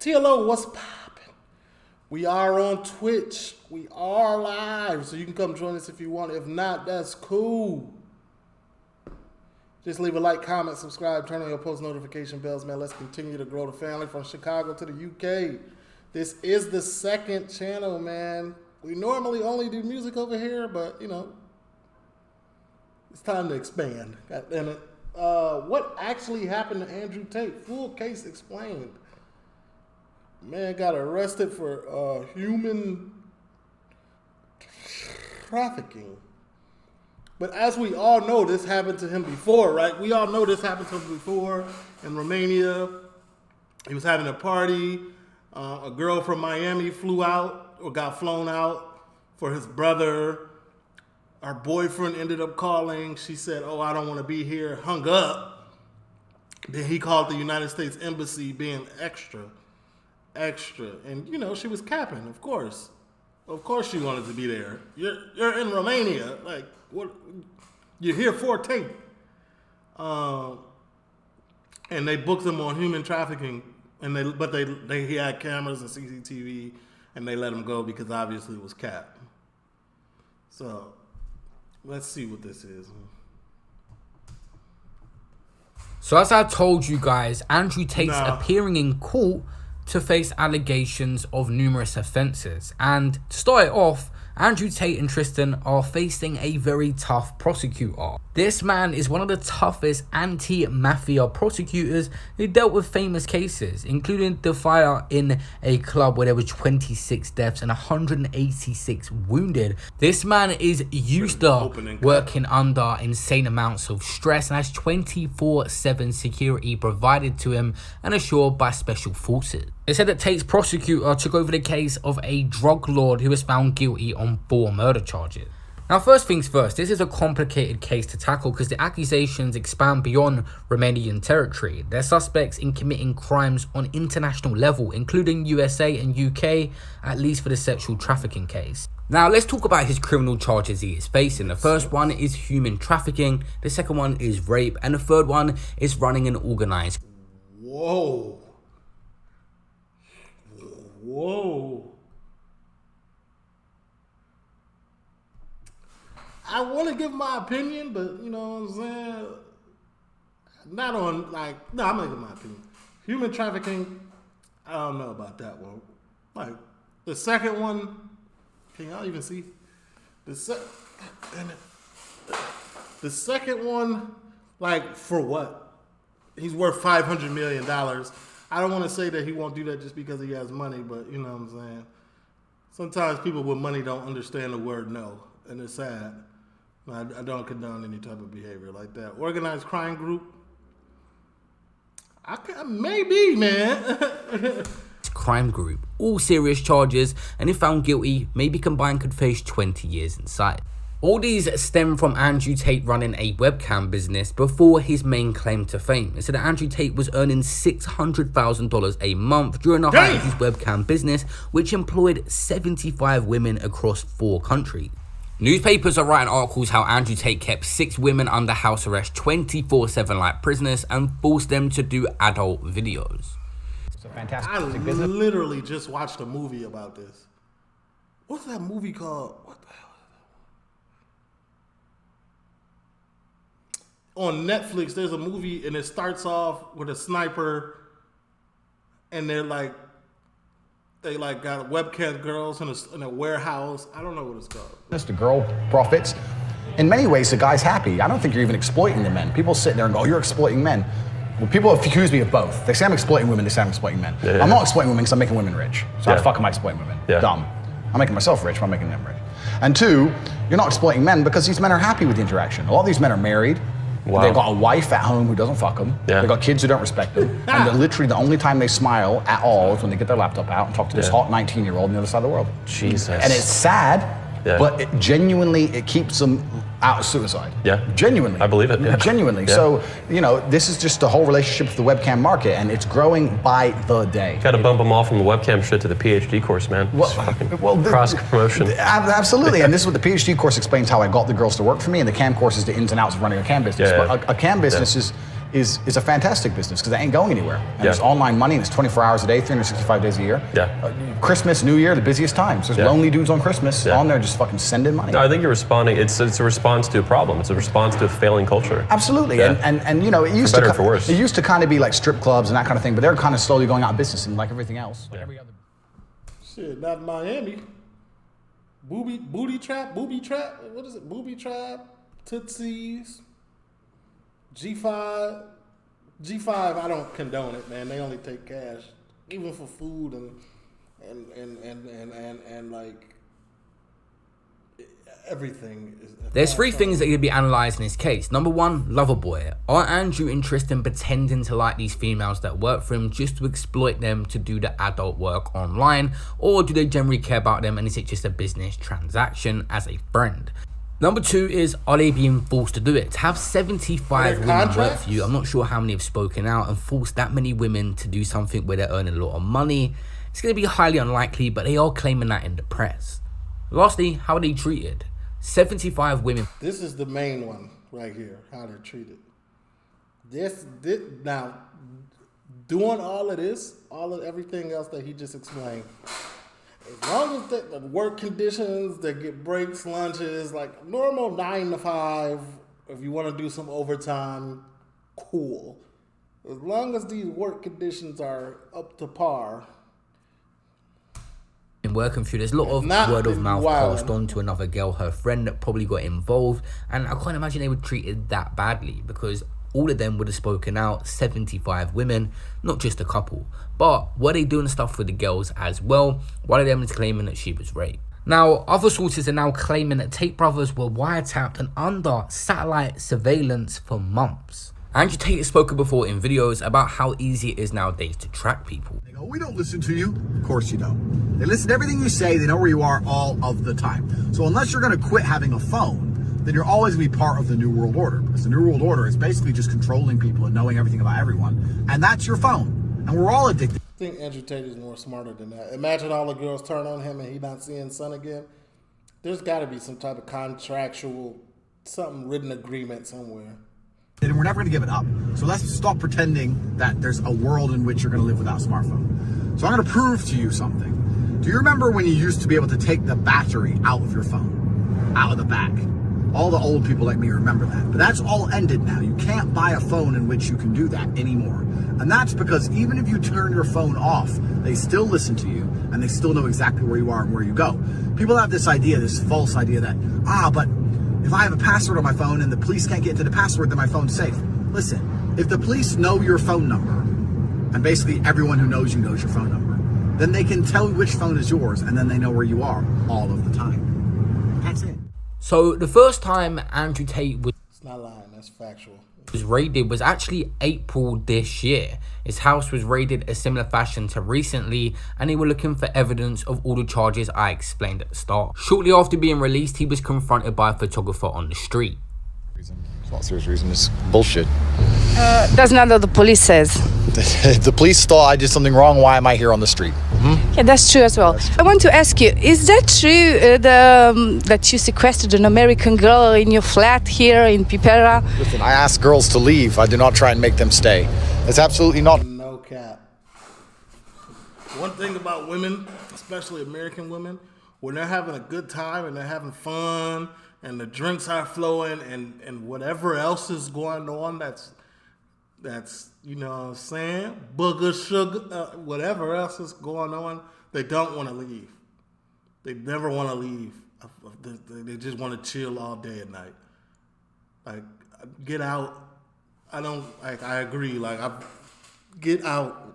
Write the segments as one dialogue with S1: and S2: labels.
S1: TLO, what's poppin'? We are on Twitch. We are live, so you can come join us if you want. If not, that's cool. Just leave a like, comment, subscribe, turn on your post notification bells, man. Let's continue to grow the family from Chicago to the UK. This is the second channel, man. We normally only do music over here, but, you know, it's time to expand. God damn it. What actually happened to Andrew Tate? Full case explained. Man got arrested for human trafficking. But as we all know, this happened to him before, right? We all know this happened to him before in Romania. He was having a party. A girl from Miami flew out or got flown out for his brother. Our boyfriend ended up calling. She said, "Oh, I don't want to be here," hung up. Then he called the United States Embassy being extra. And, you know, she was capping, of course. Of course she wanted to be there. You're in Romania. Like, what? You're here for Tate. And they booked him on human trafficking. But he had cameras and CCTV, and they let him go because obviously it was cap. So let's see what this is.
S2: So as I told you guys, Andrew Tate's appearing in court to face allegations of numerous offences. And to start it off, Andrew Tate and Tristan are facing a very tough prosecutor. This man is one of the toughest anti-mafia prosecutors who dealt with famous cases, including the fire in a club where there were 26 deaths and 186 wounded. This man is used to working under insane amounts of stress and has 24/7 security provided to him and assured by special forces. It said that Tate's prosecutor took over the case of a drug lord who was found guilty on 4 murder charges. Now, first things first, this is a complicated case to tackle because the accusations expand beyond Romanian territory. They're suspects in committing crimes on international level, including USA and UK, at least for the sexual trafficking case. Now, let's talk about his criminal charges he is facing. The first one is human trafficking, the second one is rape, and the third one is running an organized.
S1: Whoa. I want to give my opinion, but you know what I'm saying? Not on, like, no, I'm going to give my opinion. Human trafficking, I don't know about that one. Like, the second one, can y'all even see? The second one, like, for what? He's worth $500 million. I don't want to say that he won't do that just because he has money, but you know what I'm saying? Sometimes people with money don't understand the word no, and it's sad. I don't condone any type of behavior like that. Organized crime group? Maybe, man.
S2: Crime group, all serious charges, and if found guilty, maybe combined could face 20 years inside. All these stem from Andrew Tate running a webcam business before his main claim to fame. It said that Andrew Tate was earning $600,000 a month during the height of his webcam business, which employed 75 women across 4 countries. Newspapers are writing articles how Andrew Tate kept 6 women under house arrest 24/7 like prisoners and forced them to do adult videos.
S3: It's a fantastic
S1: I
S3: business.
S1: literally just watched a movie about this. What's that movie called? What the hell? On Netflix, there's a movie, and it starts off with a sniper, and they got webcam girls in a warehouse. I don't know what it's called.
S3: The girl profits. In many ways, the guy's happy. I don't think you're even exploiting the men. People sit there and go, "Oh, you're exploiting men." Well, people accuse me of both. They say I'm exploiting women, they say I'm exploiting men.
S4: Yeah.
S3: I'm not exploiting women because I'm making women rich. So how the fuck am I exploiting women?
S4: Yeah.
S3: Dumb. I'm making myself rich, but I'm making them rich. And 2, you're not exploiting men because these men are happy with the interaction. A lot of these men are married.
S4: Wow.
S3: They've got a wife at home who doesn't fuck them.
S4: Yeah.
S3: They've got kids who don't respect them. And literally the only time they smile at all is when they get their laptop out and talk to this hot 19-year-old on the other side of the world.
S4: Jesus.
S3: And it's sad, but it keeps them out of suicide.
S4: Yeah.
S3: Genuinely.
S4: I believe it. Yeah.
S3: Genuinely.
S4: Yeah.
S3: So, you know, this is just the whole relationship with the webcam market, and it's growing by the day.
S4: Got to bump them all from the webcam shit to the PhD course, man. Cross promotion.
S3: Absolutely. And this is what the PhD course explains how I got the girls to work for me, and the cam course is the ins and outs of running a cam business.
S4: Yeah,
S3: but a cam business is a fantastic business because they ain't going anywhere. And there's online money and it's 24 hours a day, 365 days a year. Christmas, New Year, the busiest times. There's lonely dudes on Christmas on there just fucking sending money.
S4: No, I think you're responding. It's a response to a problem. It's a response to a failing culture.
S3: Absolutely. And you know, it used to kind of be like strip clubs and that kind of thing, but they're kind of slowly going out of business and like everything else. Like every other.
S1: Shit, not in Miami. Booby Trap? What is it? Booby Trap, Tootsies, G5. G5, I don't condone it, man. They only take cash, even for food and like everything.
S2: There's three things that you'd be analysed in this case. Number one, Loverboy. Are Andrew and Tristan pretending to like these females that work for him just to exploit them to do the adult work online? Or do they generally care about them and is it just a business transaction as a friend? Number two is, are they being forced to do it? To have 75 women work for you, I'm not sure how many have spoken out, and force that many women to do something where they're earning a lot of money, it's going to be highly unlikely, but they are claiming that in the press. Lastly, how are they treated? 75 women.
S1: This is the main one right here, how they're treated. Now, doing all of this, everything else that he just explained, as long as the work conditions, they get breaks, lunches, like normal 9 to 5, if you want to do some overtime, cool. As long as these work conditions are up to par.
S2: In working through, there's a lot of word of mouth passed on to another girl, her friend, that probably got involved, and I can't imagine they were treated that badly because all of them would have spoken out, 75 women, not just a couple. But were they doing stuff with the girls as well? One of them is claiming that she was raped. Now, other sources are now claiming that Tate brothers were wiretapped and under satellite surveillance for months. Andrew Tate has spoken before in videos about how easy it is nowadays to track people.
S3: They go, we don't listen to you. Of course you don't. They listen to everything you say. They know where you are all of the time. So unless you're going to quit having a phone, then you're always going to be part of the New World Order. Because the New World Order is basically just controlling people and knowing everything about everyone. And that's your phone. And we're all addicted.
S1: I think Andrew Tate is more smarter than that. Imagine all the girls turn on him and he not seeing son again. There's got to be some type of contractual, something written agreement somewhere.
S3: And we're never going to give it up. So let's stop pretending that there's a world in which you're going to live without a smartphone. So I'm going to prove to you something. Do you remember when you used to be able to take the battery out of your phone? Out of the back? All the old people like me remember that. But that's all ended now. You can't buy a phone in which you can do that anymore. And that's because even if you turn your phone off, they still listen to you and they still know exactly where you are and where you go. People have this idea, this false idea that, but if I have a password on my phone and the police can't get into the password, then my phone's safe. Listen, if the police know your phone number, and basically everyone who knows you knows your phone number, then they can tell which phone is yours and then they know where you are all of the time. That's it.
S2: So the first time Andrew Tate was...
S1: It's not lying, that's factual.
S2: ...was raided was actually April this year. His house was raided a similar fashion to recently, and they were looking for evidence of all the charges I explained at the start. Shortly after being released, he was confronted by a photographer on the street.
S3: It's not a serious reason, it's bullshit.
S5: That's not what the police says.
S3: If the police thought I did something wrong, why am I here on the street?
S5: Yeah, that's true as well. I want to ask you, is that true that you sequestered an American girl in your flat here in Pipera?
S3: Listen, I ask girls to leave. I do not try and make them stay. It's absolutely not.
S1: No cap. One thing about women, especially American women, when they're having a good time and they're having fun and the drinks are flowing and whatever else is going on that's you know what I'm saying, booger, sugar, whatever else is going on, they don't want to leave. They never want to leave. They just want to chill all day and night. Like, get out. I agree. Get out.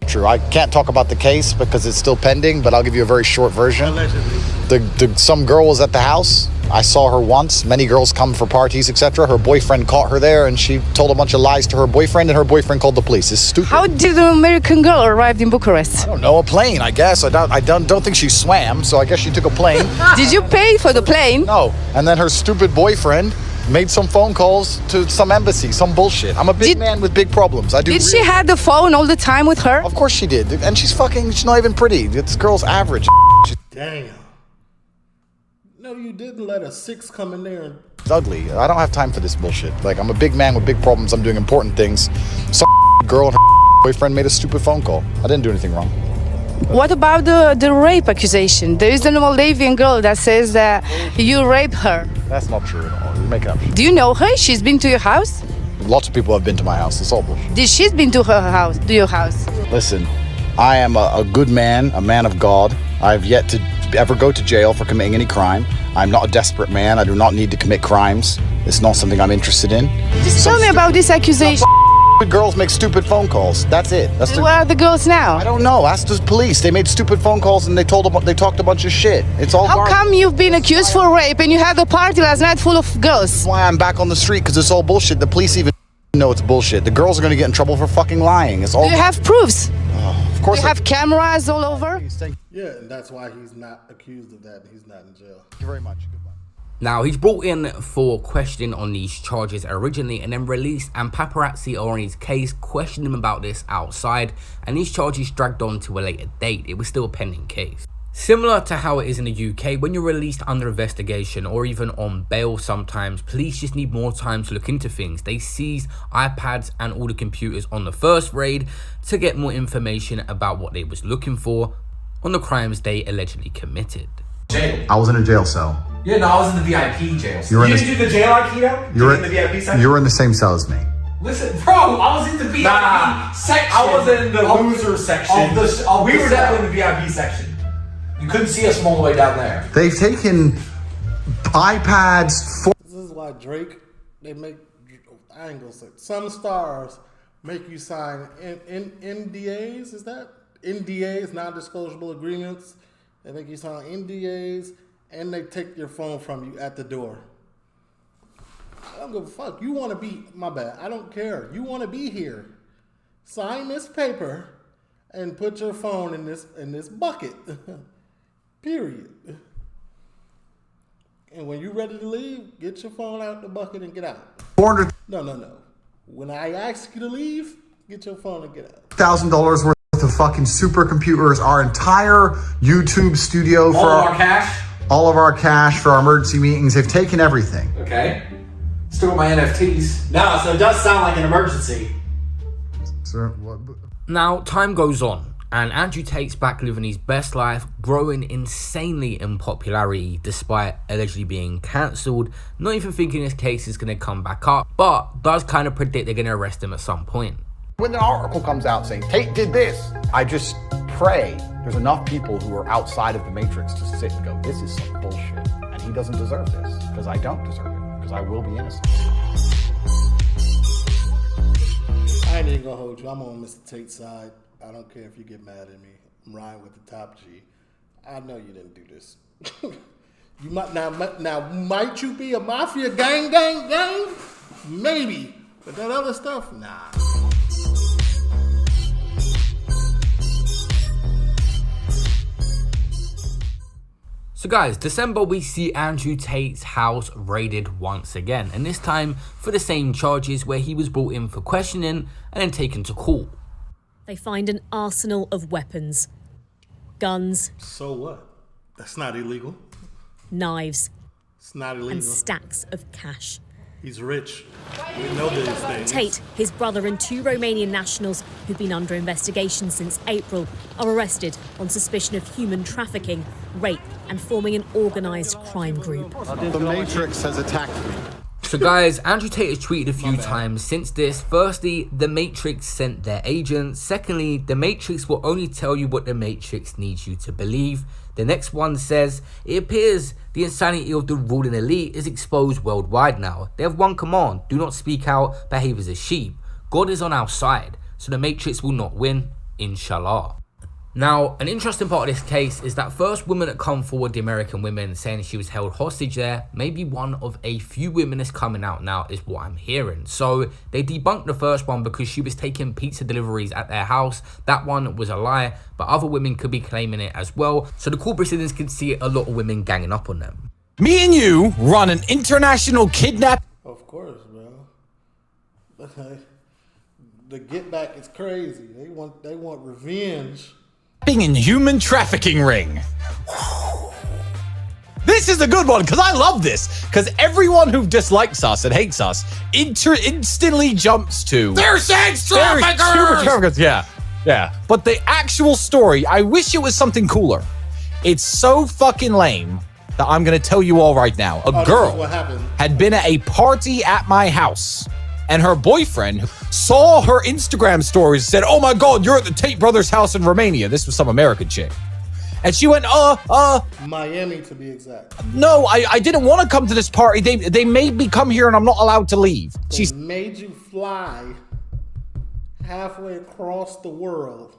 S3: True. I can't talk about the case because it's still pending, but I'll give you a very short version.
S1: Allegedly.
S3: Some girl was at the house. I saw her once. Many girls come for parties, etc. Her boyfriend caught her there, and she told a bunch of lies to her boyfriend, and her boyfriend called the police. It's stupid.
S5: How did an American girl arrive in Bucharest?
S3: I don't know. A plane, I guess. I don't think she swam, so I guess she took a plane.
S5: Did you pay for the plane?
S3: No. And then her stupid boyfriend made some phone calls to some embassy, some bullshit. I'm a big man with big problems.
S5: Did she have the phone all the time with her?
S3: Of course she did. And she's not even pretty. This girl's average.
S1: Damn. No, you didn't let a 6 come in there and
S3: It's ugly. I don't have time for this bullshit. Like, I'm a big man with big problems. I'm doing important things. Some girl and her boyfriend made a stupid phone call. I didn't do anything wrong.
S5: What about the rape accusation? There is a Moldavian girl that says that you raped her.
S3: That's not true at all. You're making up shit.
S5: Do you know her? She's been to your house?
S3: Lots of people have been to my house. It's all bullshit.
S5: She's been to her house, to your house.
S3: Listen, I am a good man, a man of God. I've yet to ever go to jail for committing any crime. I'm not a desperate man. I do not need to commit crimes. It's not something I'm interested in.
S5: Just tell me about this accusation.
S3: Girls make stupid phone calls. That's it. That's
S5: Where are the girls now?
S3: I don't know. Ask the police. They made stupid phone calls and they talked a bunch of shit. It's all
S5: How
S3: garbage.
S5: come you've been accused for rape and you had a party last night full of girls?
S3: That's why I'm back on the street, because it's all bullshit. The police even know it's bullshit. The girls are going to get in trouble for fucking lying. It's all.
S5: Do you have proofs?
S3: Of course.
S5: You have cameras all over?
S3: Thank
S1: Yeah, and that's why he's not accused of that. He's not in jail.
S3: you very much. Goodbye.
S2: Now, he's brought in for questioning on these charges originally and then released, and paparazzi are on his case, questioning him about this outside, and these charges dragged on to a later date. It was still a pending case. Similar to how it is in the UK, when you're released under investigation or even on bail sometimes, police just need more time to look into things. They seized iPads and all the computers on the first raid to get more information about what they was looking for on the crimes they allegedly committed.
S6: Jail.
S3: I was in a jail cell.
S6: Yeah, no, I was in the VIP jail.
S3: You were in
S6: didn't do the jail Aikido?
S3: You were
S6: in the VIP section?
S3: You were in the same cell as me.
S6: Listen, bro, I was in the VIP section. I was in the loser section. We were definitely in the VIP section. You couldn't see us from all the way down there.
S3: They've taken iPads.
S1: This is why Drake, they make, I ain't gonna say, some stars make you sign NDAs, is that? NDAs, non-disclosable agreements. They make you sign NDAs, and they take your phone from you at the door. I don't give a fuck. You want to be, my bad, I don't care. You want to be here. Sign this paper and put your phone in this bucket. Period. And when you're ready to leave, get your phone out the bucket and get out. No. When I ask you to leave, get your phone and get out.
S3: $1,000 worth of fucking supercomputers, our entire YouTube studio for all of our cash for our emergency meetings. They've taken everything.
S6: Okay. Still my NFTs. No, so it does sound like an emergency.
S3: Sir, what?
S2: Now, time goes on, and Andrew Tate's back living his best life, growing insanely in popularity despite allegedly being cancelled, not even thinking his case is going to come back up, but does kind of predict they're going to arrest him at some point.
S3: When an article comes out saying Tate did this, I just pray there's enough people who are outside of the matrix to sit and go, this is some bullshit, and he doesn't deserve this, because I don't deserve it, because I will be innocent.
S1: I ain't even gonna hold you. I'm on Mr. Tate's side. I don't care if you get mad at me. I'm riding with the top G. I know you didn't do this. You might now might you be a mafia gang? Maybe. But that other stuff, nah.
S2: So guys, December we see Andrew Tate's house raided once again, and this time for the same charges where he was brought in for questioning and then taken to court.
S7: They find an arsenal of weapons, guns.
S1: So what? That's not illegal.
S7: Knives.
S1: It's not illegal.
S7: And stacks of cash.
S1: He's rich. We know these things.
S7: Tate, his brother, and two Romanian nationals who've been under investigation since April are arrested on suspicion of human trafficking, rape, and forming an organised crime group.
S3: The Matrix has attacked me.
S2: So guys, Andrew Tate has tweeted a few times since this. Firstly, the Matrix sent their agents. Secondly, the Matrix will only tell you what the Matrix needs you to believe. The next one says, it appears the insanity of the ruling elite is exposed worldwide now. They have one command: do not speak out, behave as a sheep. God is on our side, so the Matrix will not win, inshallah. Now, an interesting part of this case is that first woman that come forward, the American women, saying she was held hostage there, maybe one of a few women that's coming out now is what I'm hearing. So they debunked the first one because she was taking pizza deliveries at their house. That one was a lie, but other women could be claiming it as well. So the court proceedings could see a lot of women ganging up on them.
S8: Me and you run an international kidnap.
S1: Of course, bro. The get back is crazy. They want revenge.
S8: In human trafficking ring. This is a good one because I love this. Because everyone who dislikes us and hates us instantly jumps to...
S2: They're sex traffickers!
S8: Yeah. Yeah. But the actual story, I wish it was something cooler. It's so fucking lame that I'm going to tell you all right now. A girl had been at a party at my house, and her boyfriend saw her Instagram stories and said, oh my God, you're at the Tate brothers' house in Romania. This was some American chick. And she went,
S1: Miami to be exact.
S8: No, I didn't want to come to this party. They made me come here and I'm not allowed to leave.
S1: She made you fly halfway across the world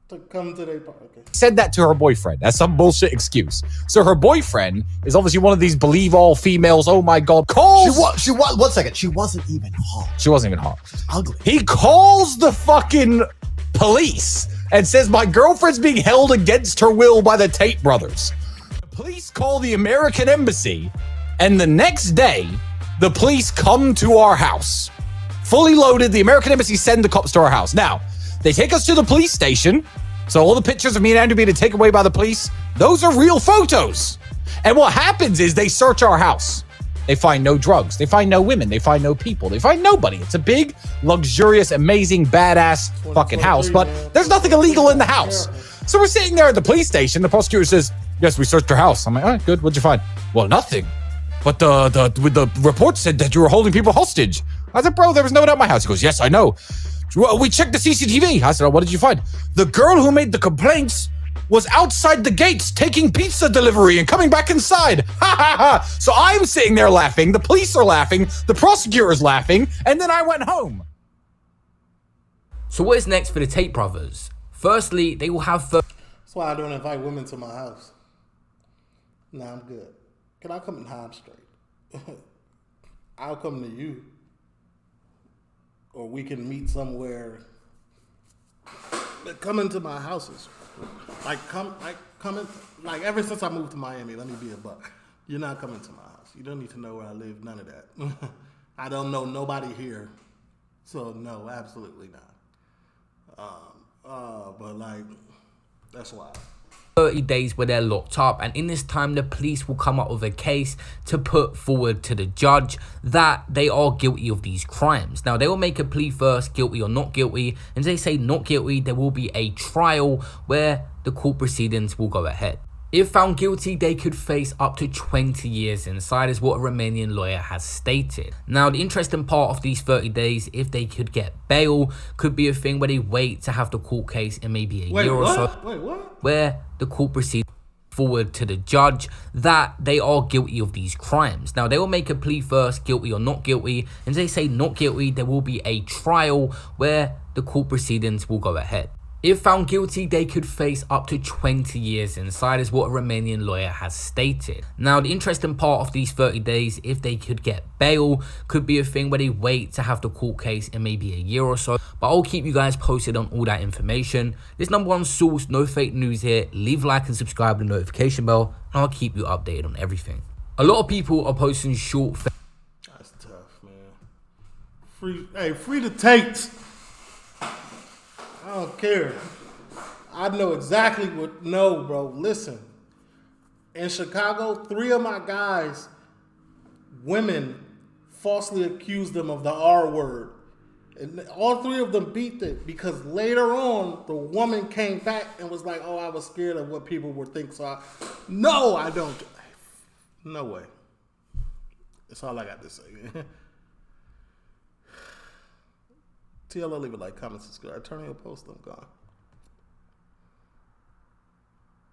S1: to come to their party. Okay.
S8: Said that to her boyfriend. That's some bullshit excuse. So her boyfriend is obviously one of these believe all females. Oh my God. Calls.
S3: She was. 1 second. She wasn't even hot.
S8: She wasn't even hot.
S3: She's ugly.
S8: He calls the fucking police and says my girlfriend's being held against her will by the Tate brothers. The police call the American embassy, and the next day, the police come to our house. Fully loaded, the American embassy send the cops to our house. Now, they take us to the police station. So all the pictures of me and Andrew being taken away by the police, those are real photos. And what happens is they search our house. They find no drugs. They find no women. They find no people. They find nobody. It's a big, luxurious, amazing, badass fucking house. But there's nothing illegal in the house. So we're sitting there at the police station. The prosecutor says, yes, we searched your house. I'm like, all right, good. What'd you find? Well, nothing. But the report said that you were holding people hostage. I said, bro, there was no one at my house. He goes, yes, I know. We checked the CCTV. I said, oh, what did you find? The girl who made the complaints was outside the gates taking pizza delivery and coming back inside. Ha ha ha. So I'm sitting there laughing. The police are laughing. The prosecutor is laughing. And then I went home.
S2: So what is next for the Tate brothers? Firstly, they will have...
S1: That's why I don't invite women to my house. Nah, I'm good. Can I come in home straight? I'll come to you. Or we can meet somewhere. But come into my houses. Come in. Like ever since I moved to Miami, let me be a buck. You're not coming to my house. You don't need to know where I live. None of that. I don't know nobody here. So no, absolutely not. But like, that's why.
S2: 30 days where they're locked up, and in this time the police will come up with a case to put forward to the judge that they are guilty of these crimes. Now they will make a plea first, guilty or not guilty, and they say not guilty, there will be a trial where the court proceedings will go ahead. If found guilty, they could face up to 20 years inside, is what a Romanian lawyer has stated. Now, the interesting part of these 30 days, if they could get bail, could be a thing where they wait to have the court case in maybe a year or so. Where the court proceeds forward to the judge that they are guilty of these crimes. Now, they will make a plea first, guilty or not guilty, and they say not guilty, there will be a trial where the court proceedings will go ahead. If found guilty, they could face up to 20 years inside, is what a Romanian lawyer has stated. Now, the interesting part of these 30 days, if they could get bail, could be a thing where they wait to have the court case in maybe a year or so. But I'll keep you guys posted on all that information. This #1 source, no fake news here. Leave a like and subscribe to the notification bell, and I'll keep you updated on everything. A lot of people are posting short...
S1: That's tough, man. Free the Tates. I don't care. I know exactly what. No, bro. Listen. In Chicago, 3 of my guys, women, falsely accused them of the R word. And all 3 of them beat it because later on, the woman came back and was like, oh, I was scared of what people would think. So no, I don't. No way. That's all I got to say. TLO, leave a like, comment, subscribe. Turn on your post. I'm gone.